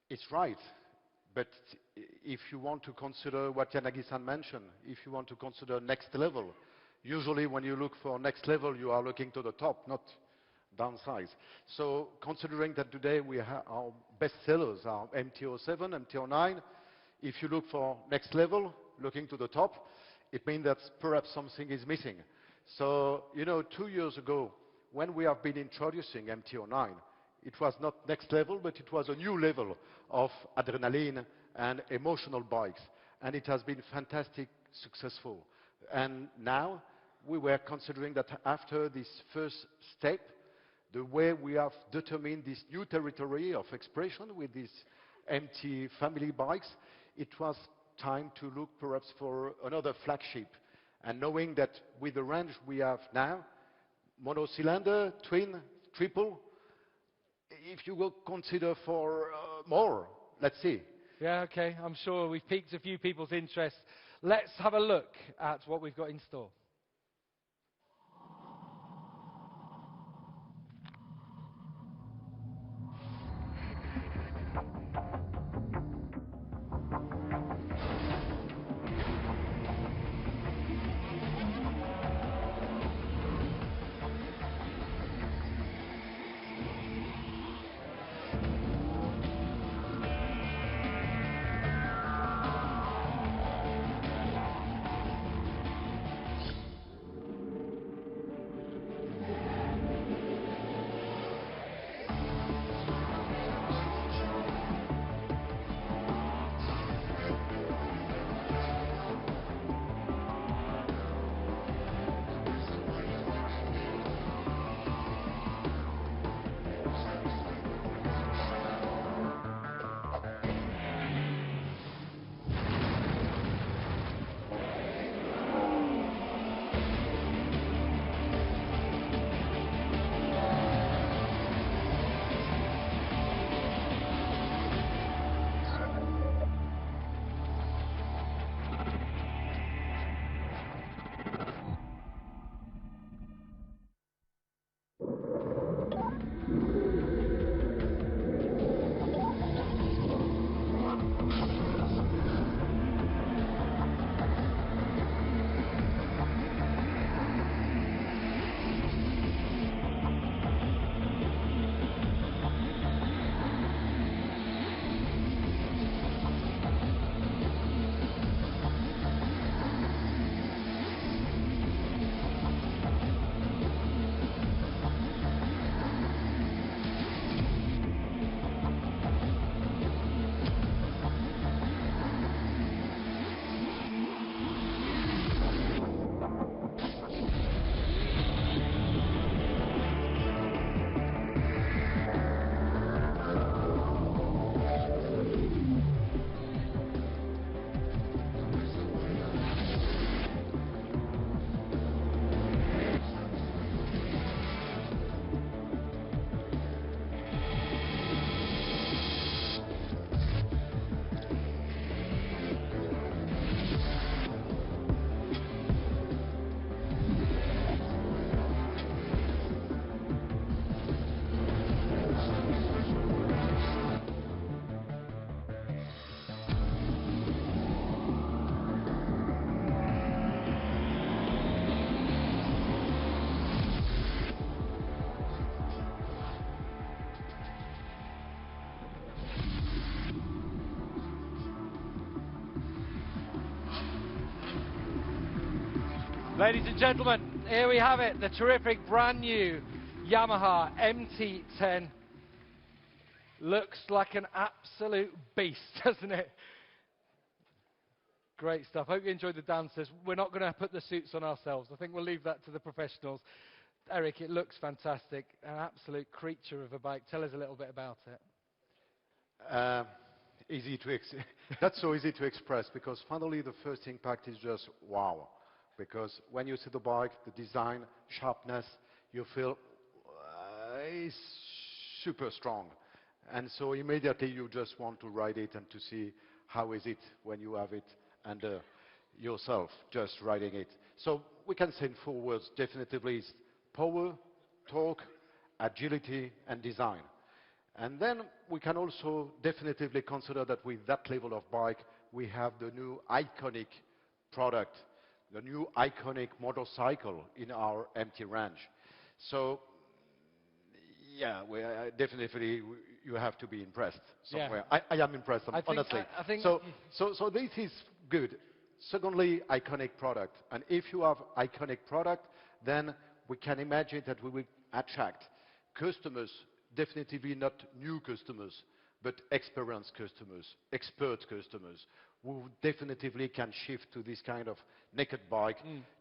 It's right. But if you want to consider what Yanagi-san mentioned, if you want to consider next level, usually when you look for next level, you are looking to the top, not downsize. So considering that today we have our best sellers are MT-07, MT-09, if you look for next level, looking to the top, it means that perhaps something is missing. So, 2 years ago, when we have been introducing MT-09, it was not next level, but it was a new level of adrenaline and emotional bikes. And it has been fantastic, successful. And now we were considering that after this first step, the way we have determined this new territory of expression with these MT family bikes, it was time to look perhaps for another flagship. And knowing that with the range we have now, monocylinder, twin, triple, if you will consider for more, let's see. Yeah, okay. I'm sure we've piqued a few people's interest. Let's have a look at what we've got in store. Ladies and gentlemen, here we have it, the terrific brand new Yamaha MT-10. Looks like an absolute beast, doesn't it? Great stuff. Hope you enjoyed the dancers. We're not going to put the suits on ourselves. I think we'll leave that to the professionals. Eric, it looks fantastic. An absolute creature of a bike. Tell us a little bit about it. That's so easy to express, because finally the first impact is just wow. Because when you see the bike, the design, sharpness, you feel it's super strong. And so immediately you just want to ride it and to see how is it when you have it under yourself, just riding it. So we can say in 4 words, definitively it's power, torque, agility, and design. And then we can also definitively consider that with that level of bike, we have the new iconic product, the new iconic motorcycle in our MT range. So, yeah, definitely you have to be impressed somewhere. Yeah. I am impressed, honestly. I think So this is good. Secondly, iconic product. And if you have iconic product, then we can imagine that we will attract customers, definitely not new customers, but experienced customers, expert customers, who definitely can shift to this kind of naked bike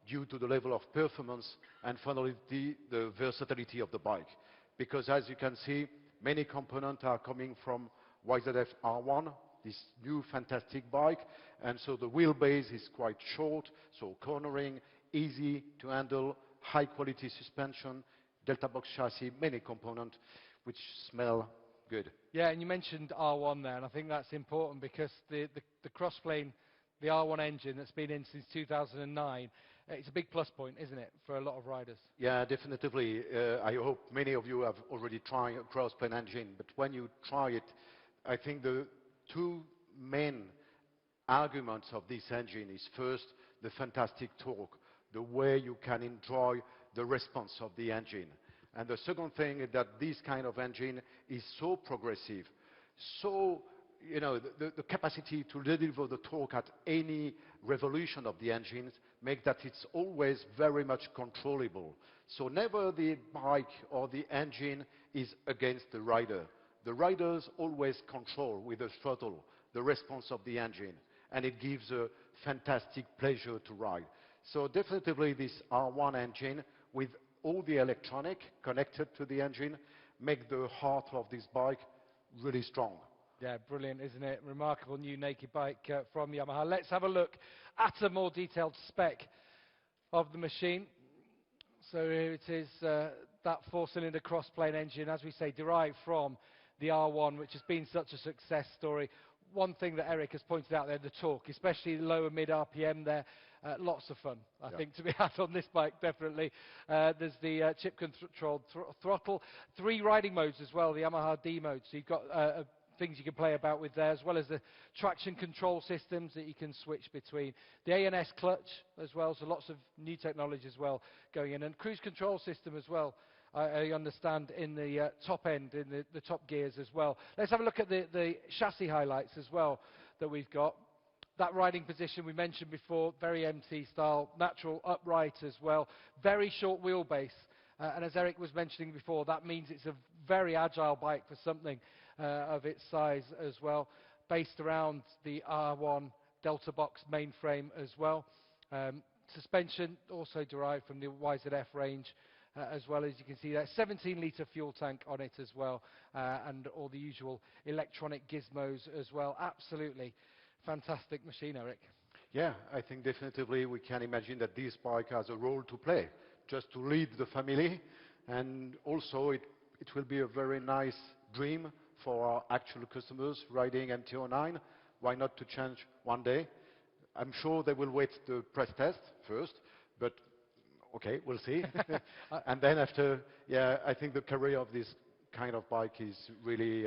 due to the level of performance and finally the versatility of the bike. Because as you can see, many components are coming from YZF R1, this new fantastic bike, and so the wheelbase is quite short, so cornering, easy to handle, high quality suspension, delta box chassis, many components which smell good. Yeah, and you mentioned R1 there, and I think that's important because the crossplane, the R1 engine that's been in since 2009, it's a big plus point, isn't it, for a lot of riders? Yeah, definitely. I hope many of you have already tried a crossplane engine, but when you try it, I think the two main arguments of this engine is first, the fantastic torque, the way you can enjoy the response of the engine. And the second thing is that this kind of engine is so progressive, so, you know, the capacity to deliver the torque at any revolution of the engines make that it's always very much controllable. So never the bike or the engine is against the rider. The riders always control with the throttle the response of the engine, and it gives a fantastic pleasure to ride. So definitely this R1 engine with all the electronic connected to the engine make the heart of this bike really strong. Yeah, brilliant, isn't it? Remarkable new naked bike from Yamaha. Let's have a look at a more detailed spec of the machine. So here it is, that four-cylinder cross-plane engine, as we say, derived from the R1, which has been such a success story. One thing that Eric has pointed out there, the torque, especially lower mid RPM there, lots of fun, I think, to be had on this bike, definitely. There's the chip-controlled throttle, 3 riding modes as well, the Yamaha D mode, so you've got things you can play about with there, as well as the traction control systems that you can switch between. The ANS clutch as well, so lots of new technology as well going in, and cruise control system as well. I understand in the top end, in the top gears as well. Let's have a look at the chassis highlights as well that we've got. That riding position we mentioned before, very MT style, natural upright as well, very short wheelbase. And as Eric was mentioning before, that means it's a very agile bike for something of its size as well, based around the R1 Delta Box mainframe as well. Suspension also derived from the YZF range. As well, as you can see there, 17-litre fuel tank on it as well, and all the usual electronic gizmos as well. Absolutely fantastic machine, Eric. Yeah, I think definitely we can imagine that this bike has a role to play, just to lead the family, and also it will be a very nice dream for our actual customers riding MT-09. Why not to change one day? I'm sure they will wait the press test first, but okay, we'll see. And then after, yeah, I think the career of this kind of bike is really,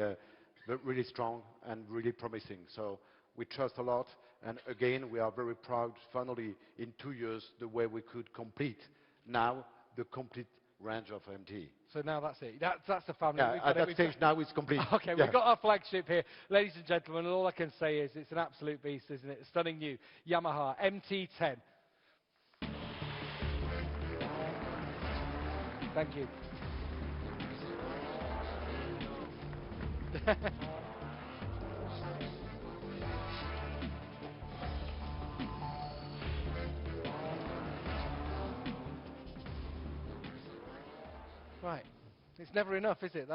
really strong and really promising. So we trust a lot. And again, we are very proud, finally, in 2 years, the way we could complete now the complete range of MT. So now that's it. That's the family. Yeah, at that stage now it's complete. Okay, yeah. We've got our flagship here. Ladies and gentlemen, and all I can say is it's an absolute beast, isn't it? Stunning new Yamaha MT-10. Thank you. Right. It's never enough, is it?